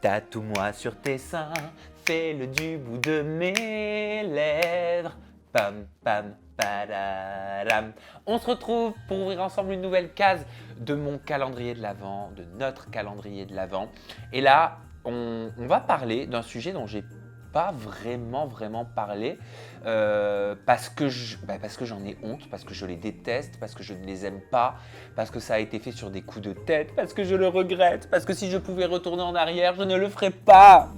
Tatoue-moi sur tes seins, fais-le du bout de mes lèvres. Pam pam padaram. On se retrouve pour ouvrir ensemble une nouvelle case de mon calendrier de l'Avent, de notre calendrier de l'Avent. Et là, on va parler d'un sujet dont j'ai pas vraiment parlé parce que j'en ai honte, parce que je les déteste, parce que je ne les aime pas, parce que ça a été fait sur des coups de tête, parce que je le regrette, parce que si je pouvais retourner en arrière, je ne le ferais pas.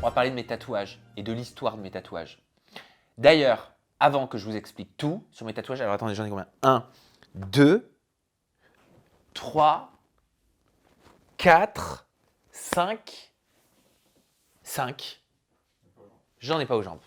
On va parler de mes tatouages et de l'histoire de mes tatouages. D'ailleurs, avant que je vous explique tout sur mes tatouages, alors attendez, j'en ai combien? 1, 2, 3, 4, 5. J'en ai pas aux jambes.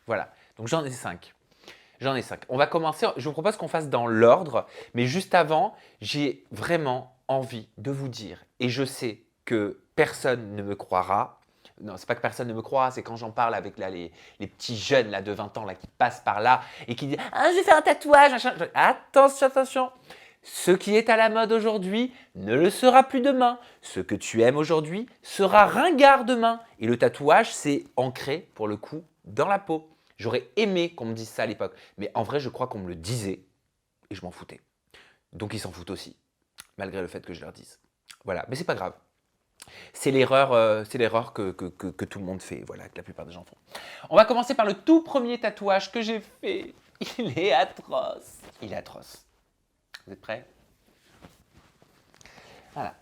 Voilà, donc j'en ai 5. J'en ai 5. On va commencer, je vous propose qu'on fasse dans l'ordre, mais juste avant, j'ai vraiment envie de vous dire, et je sais que personne ne me croira. Non, c'est pas que personne ne me croit, c'est quand j'en parle avec là, les petits jeunes là, de 20 ans là, qui passent par là et qui disent « Ah, je vais faire un tatouage !» Attention, attention. Ce qui est à la mode aujourd'hui ne le sera plus demain. Ce que tu aimes aujourd'hui sera ringard demain. Et le tatouage, c'est ancré, pour le coup, dans la peau. J'aurais aimé qu'on me dise ça à l'époque. Mais en vrai, je crois qu'on me le disait et je m'en foutais. Donc ils s'en foutent aussi, malgré le fait que je leur dise. Voilà, mais c'est pas grave. C'est l'erreur que tout le monde fait, voilà, que la plupart des gens font. On va commencer par le tout premier tatouage que j'ai fait. Il est atroce. Il est atroce. Vous êtes prêts? Voilà.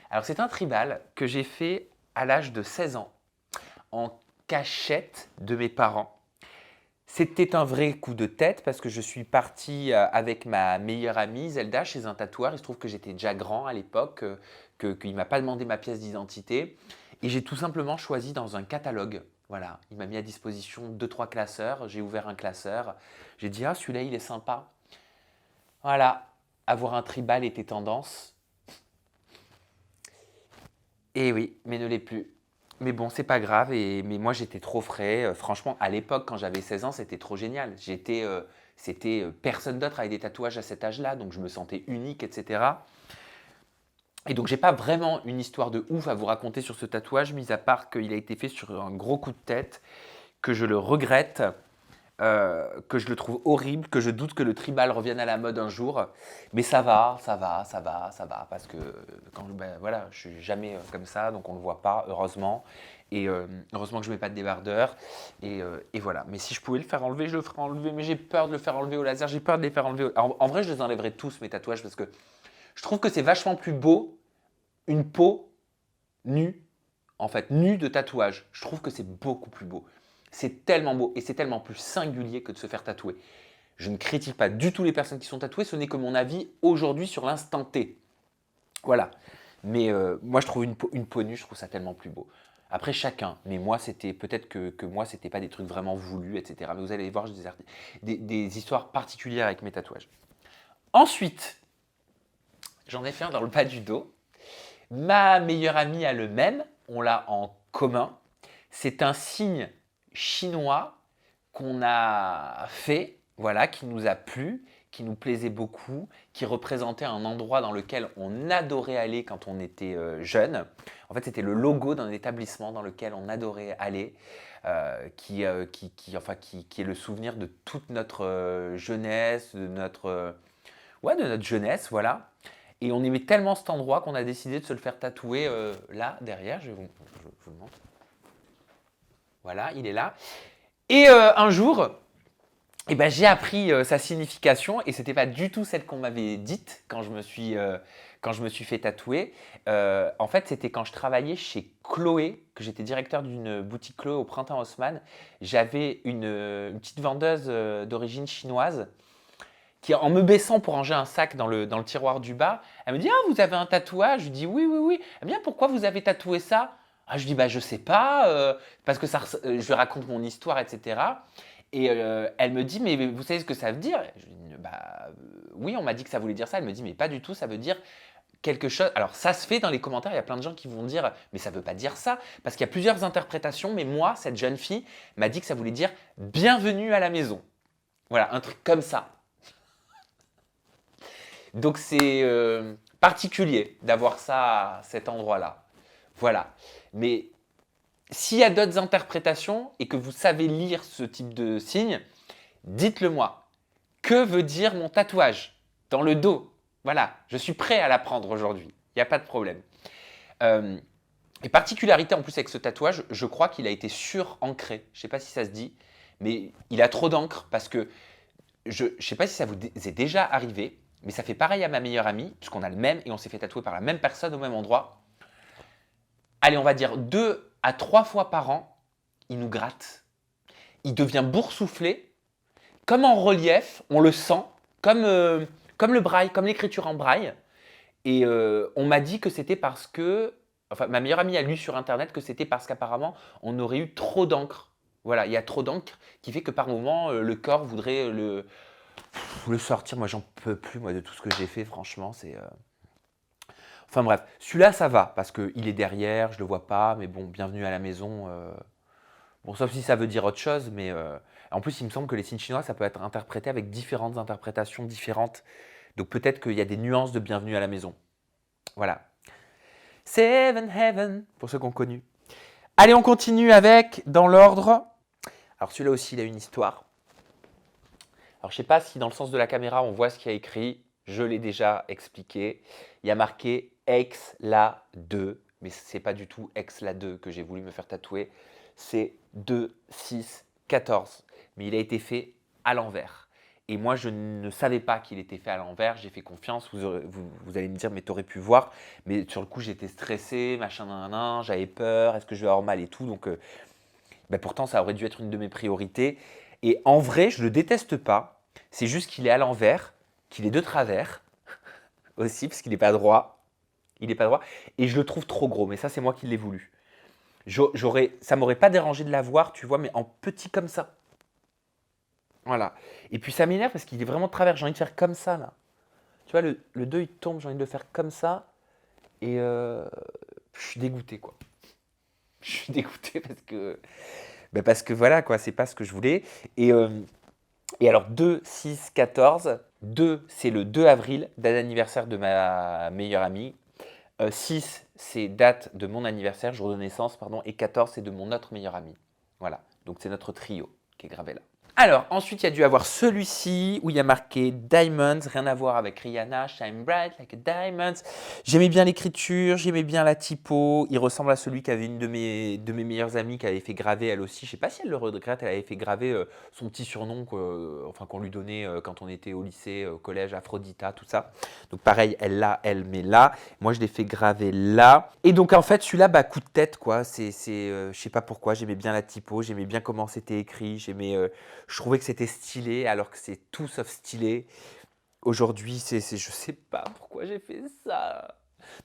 Alors c'est un tribal que j'ai fait à l'âge de 16 ans, en cachette de mes parents. C'était un vrai coup de tête parce que je suis parti avec ma meilleure amie Zelda chez un tatoueur. Il se trouve que j'étais déjà grand à l'époque, qu'il ne m'a pas demandé ma pièce d'identité. Et j'ai tout simplement choisi dans un catalogue. Voilà, il m'a mis à disposition 2-3 classeurs. J'ai ouvert un classeur. J'ai dit « Ah, celui-là, il est sympa. » Voilà, avoir un tribal était tendance. Et oui, mais ne l'est plus. Mais bon, c'est pas grave. Mais moi, j'étais trop frais. Franchement, à l'époque, quand j'avais 16 ans, c'était trop génial. C'était personne d'autre avec des tatouages à cet âge-là, donc je me sentais unique, etc. Et donc, j'ai pas vraiment une histoire de ouf à vous raconter sur ce tatouage, mis à part qu'il a été fait sur un gros coup de tête, que je le regrette, que je le trouve horrible, que je doute que le tribal revienne à la mode un jour. Mais ça va, parce que voilà, je suis jamais comme ça, donc on ne le voit pas, heureusement. Et heureusement que je ne mets pas de débardeur. Et voilà. Mais si je pouvais le faire enlever, je le ferais enlever. Mais j'ai peur de le faire enlever au laser, j'ai peur de les faire enlever. En vrai, je les enlèverais tous, mes tatouages, parce que je trouve que c'est vachement plus beau une peau nue, en fait, nue de tatouage. Je trouve que c'est beaucoup plus beau. C'est tellement beau et c'est tellement plus singulier que de se faire tatouer. Je ne critique pas du tout les personnes qui sont tatouées, ce n'est que mon avis aujourd'hui sur l'instant T. Voilà. Mais moi, je trouve une peau nue, je trouve ça tellement plus beau. Après, chacun. Mais moi, c'était peut-être que moi, c'était pas des trucs vraiment voulus, etc. Mais vous allez voir, j'ai des histoires particulières avec mes tatouages. Ensuite, j'en ai fait un dans le bas du dos. Ma meilleure amie a le même, on l'a en commun. C'est un signe chinois qu'on a fait, voilà, qui nous a plu, qui nous plaisait beaucoup, qui représentait un endroit dans lequel on adorait aller quand on était jeune. En fait, c'était le logo d'un établissement dans lequel on adorait aller, qui est le souvenir de toute notre jeunesse, de notre jeunesse, voilà. Et on aimait tellement cet endroit qu'on a décidé de se le faire tatouer là, derrière. Je vous le montre. Voilà, il est là. Et un jour, j'ai appris sa signification et ce n'était pas du tout celle qu'on m'avait dite quand je me suis fait tatouer. En fait, c'était quand je travaillais chez Chloé, que j'étais directeur d'une boutique Chloé au Printemps Haussmann. J'avais une petite vendeuse d'origine chinoise qui, en me baissant pour ranger un sac dans le tiroir du bas, elle me dit « Ah, vous avez un tatouage ?» Je lui dis « Oui. » Eh bien, pourquoi vous avez tatoué ça? Ah, je dis « Je sais pas, parce que je lui raconte mon histoire, etc. » Et elle me dit « Mais vous savez ce que ça veut dire ?» Je lui dis « Oui, on m'a dit que ça voulait dire ça. » Elle me dit « Mais pas du tout, ça veut dire quelque chose. » Alors, ça se fait dans les commentaires, il y a plein de gens qui vont dire « Mais ça veut pas dire ça. » Parce qu'il y a plusieurs interprétations, mais moi, cette jeune fille m'a dit que ça voulait dire « Bienvenue à la maison ». Voilà, un truc comme ça. Donc c'est particulier d'avoir ça à cet endroit-là. Voilà. Mais s'il y a d'autres interprétations et que vous savez lire ce type de signe, dites-le moi. Que veut dire mon tatouage dans le dos? Voilà, je suis prêt à l'apprendre aujourd'hui. Il n'y a pas de problème. Euh, et particularité en plus avec ce tatouage, je crois qu'il a été sur-ancré. Je ne sais pas si ça se dit, mais il a trop d'encre parce que je ne sais pas si ça vous est déjà arrivé, mais ça fait pareil à ma meilleure amie, puisqu'on a le même et on s'est fait tatouer par la même personne au même endroit. Allez, on va dire 2 à 3 fois par an, il nous gratte. Il devient boursouflé, comme en relief, on le sent, comme le braille, comme l'écriture en braille. Et on m'a dit que c'était parce que, enfin, ma meilleure amie a lu sur Internet que c'était parce qu'apparemment, on aurait eu trop d'encre. Voilà, il y a trop d'encre qui fait que par moment, le corps voudrait le sortir. Moi, j'en peux plus, moi, de tout ce que j'ai fait, franchement, c'est... Enfin bref, celui-là, ça va, parce qu'il est derrière, je le vois pas, mais bon, bienvenue à la maison. Bon, sauf si ça veut dire autre chose, mais en plus, il me semble que les signes chinois, ça peut être interprété avec différentes interprétations différentes. Donc peut-être qu'il y a des nuances de bienvenue à la maison. Voilà. Seven Heaven, pour ceux qui ont connu. Allez, on continue avec, dans l'ordre. Alors celui-là aussi, il a une histoire. Alors je ne sais pas si dans le sens de la caméra, on voit ce qu'il y a écrit. Je l'ai déjà expliqué. Il y a marqué Ex la 2, mais ce n'est pas du tout Ex la 2 que j'ai voulu me faire tatouer. C'est 2, 6, 14. Mais il a été fait à l'envers. Et moi, je ne savais pas qu'il était fait à l'envers. J'ai fait confiance. Vous allez me dire, mais tu aurais pu voir. Mais sur le coup, j'étais stressé, machin, nan, j'avais peur. Est-ce que je vais avoir mal et tout. Donc, pourtant, ça aurait dû être une de mes priorités. Et en vrai, je ne le déteste pas. C'est juste qu'il est à l'envers, qu'il est de travers aussi, parce qu'il n'est pas droit. Il n'est pas droit. Et je le trouve trop gros. Mais ça, c'est moi qui l'ai voulu. Ça m'aurait pas dérangé de l'avoir, tu vois, mais en petit comme ça. Voilà. Et puis ça m'énerve parce qu'il est vraiment de travers. J'ai envie de faire comme ça, là. Tu vois, le 2, il tombe, j'ai envie de le faire comme ça. Et je suis dégoûté, quoi. Je suis dégoûté parce que voilà, quoi, c'est pas ce que je voulais. Et alors, 2, 6, 14. 2, c'est le 2 avril, date d'anniversaire de ma meilleure amie. 6, c'est date de mon anniversaire, jour de naissance, pardon. Et 14, c'est de mon autre meilleur ami. Voilà. Donc, c'est notre trio qui est gravé là. Alors, ensuite, il y a dû avoir celui-ci où il y a marqué Diamonds, rien à voir avec Rihanna, Shine Bright Like a Diamonds. J'aimais bien l'écriture, j'aimais bien la typo. Il ressemble à celui qu'avait une de mes meilleures amies qui avait fait graver elle aussi. Je ne sais pas si elle le regrette, elle avait fait graver son petit surnom qu'on lui donnait quand on était au lycée, au collège, Aphrodita, tout ça. Donc pareil, elle l'a, elle met là. Moi, je l'ai fait graver là. Et donc, en fait, celui-là, coup de tête, quoi. Je sais pas pourquoi, j'aimais bien la typo, j'aimais bien comment c'était écrit, je trouvais que c'était stylé, alors que c'est tout sauf stylé. Aujourd'hui, je sais pas pourquoi j'ai fait ça.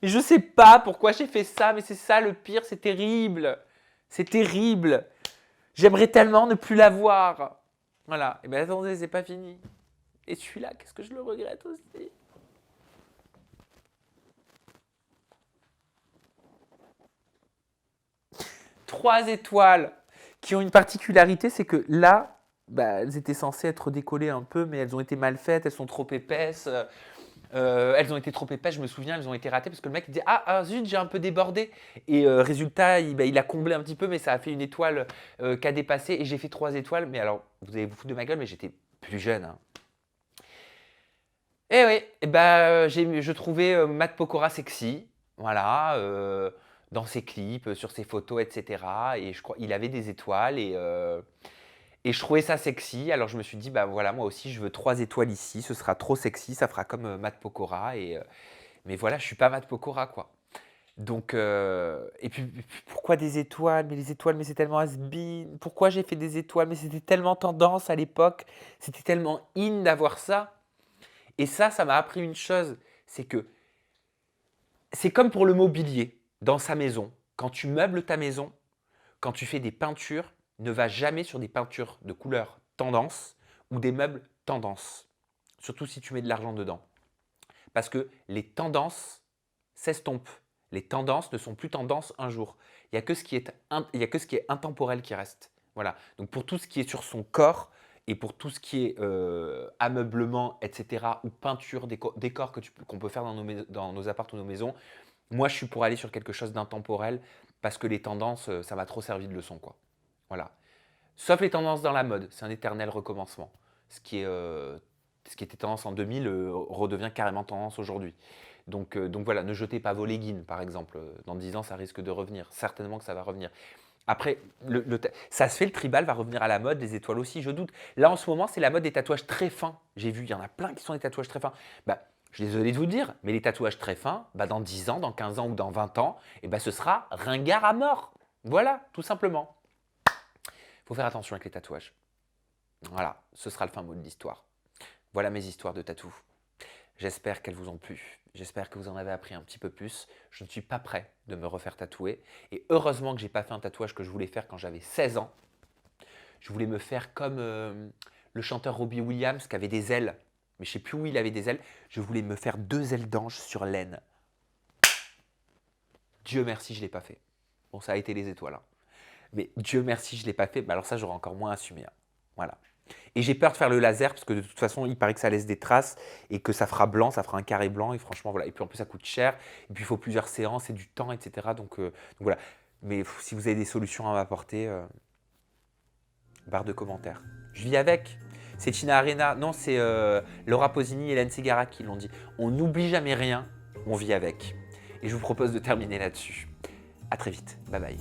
Mais je sais pas pourquoi j'ai fait ça, mais c'est ça le pire, c'est terrible. C'est terrible. J'aimerais tellement ne plus l'avoir. Voilà. Et bien attendez, c'est pas fini. Et celui-là, qu'est-ce que je le regrette aussi. Trois étoiles qui ont une particularité, c'est que là, elles étaient censées être décollées un peu, mais elles ont été mal faites, elles sont trop épaisses. Elles ont été trop épaisses, je me souviens, elles ont été ratées parce que le mec il dit ah zut, j'ai un peu débordé. Et résultat, il a comblé un petit peu, mais ça a fait une étoile qui a dépassé. Et j'ai fait 3 étoiles. Mais alors, vous allez vous foutre de ma gueule, mais j'étais plus jeune, hein. Et oui, je trouvais Matt Pokora sexy, voilà, dans ses clips, sur ses photos, etc. Et je crois il avait des étoiles et je trouvais ça sexy. Alors je me suis dit, bah voilà, moi aussi, je veux 3 étoiles ici. Ce sera trop sexy, ça fera comme Matt Pokora. Mais voilà, je suis pas Matt Pokora, quoi. Donc, et puis pourquoi des étoiles? Mais les étoiles, mais c'est tellement has-been. Pourquoi j'ai fait des étoiles? Mais c'était tellement tendance à l'époque. C'était tellement in d'avoir ça. Et ça m'a appris une chose, c'est que c'est comme pour le mobilier dans sa maison. Quand tu meubles ta maison, quand tu fais des peintures, ne va jamais sur des peintures de couleur tendance ou des meubles tendance. Surtout si tu mets de l'argent dedans. Parce que les tendances s'estompent. Les tendances ne sont plus tendances un jour. Il n'y a que ce qui est intemporel qui reste. Voilà. Donc pour tout ce qui est sur son corps Et pour tout ce qui est ameublement, etc., ou peinture, décor qu'on peut faire dans nos apparts ou nos maisons, moi, je suis pour aller sur quelque chose d'intemporel parce que les tendances, ça m'a trop servi de leçon, quoi. Voilà. Sauf les tendances dans la mode, c'est un éternel recommencement. Ce qui était tendance en 2000 redevient carrément tendance aujourd'hui. Donc voilà, ne jetez pas vos leggings, par exemple. Dans 10 ans, ça risque de revenir. Certainement que ça va revenir. Après, ça se fait, le tribal va revenir à la mode, les étoiles aussi, je doute. Là, en ce moment, c'est la mode des tatouages très fins. J'ai vu, il y en a plein qui sont des tatouages très fins. Bah, je suis désolé de vous le dire, mais les tatouages très fins, bah, dans 10 ans, dans 15 ans ou dans 20 ans, eh bah, ce sera ringard à mort. Voilà, tout simplement. Il faut faire attention avec les tatouages. Voilà, ce sera le fin mot de l'histoire. Voilà mes histoires de tatou. J'espère qu'elles vous ont plu. J'espère que vous en avez appris un petit peu plus. Je ne suis pas prêt de me refaire tatouer. Et heureusement que je n'ai pas fait un tatouage que je voulais faire quand j'avais 16 ans. Je voulais me faire comme le chanteur Robbie Williams qui avait des ailes. Mais je ne sais plus où il avait des ailes. Je voulais me faire 2 ailes d'ange sur l'aine. Dieu merci, je ne l'ai pas fait. Bon, ça a été les étoiles, hein. Mais Dieu merci, je ne l'ai pas fait. Bah alors ça, j'aurais encore moins assumé, hein. Voilà. Et j'ai peur de faire le laser parce que de toute façon, il paraît que ça laisse des traces et que ça fera blanc, ça fera un carré blanc. Et franchement, voilà. Et puis en plus, ça coûte cher. Et puis il faut plusieurs séances et du temps, etc. Donc voilà. Mais si vous avez des solutions à m'apporter, barre de commentaires. Je vis avec. C'est Tina Arena. Non, c'est Laura Pausini et Hélène Ségara qui l'ont dit. On n'oublie jamais rien, on vit avec. Et je vous propose de terminer là-dessus. À très vite. Bye bye.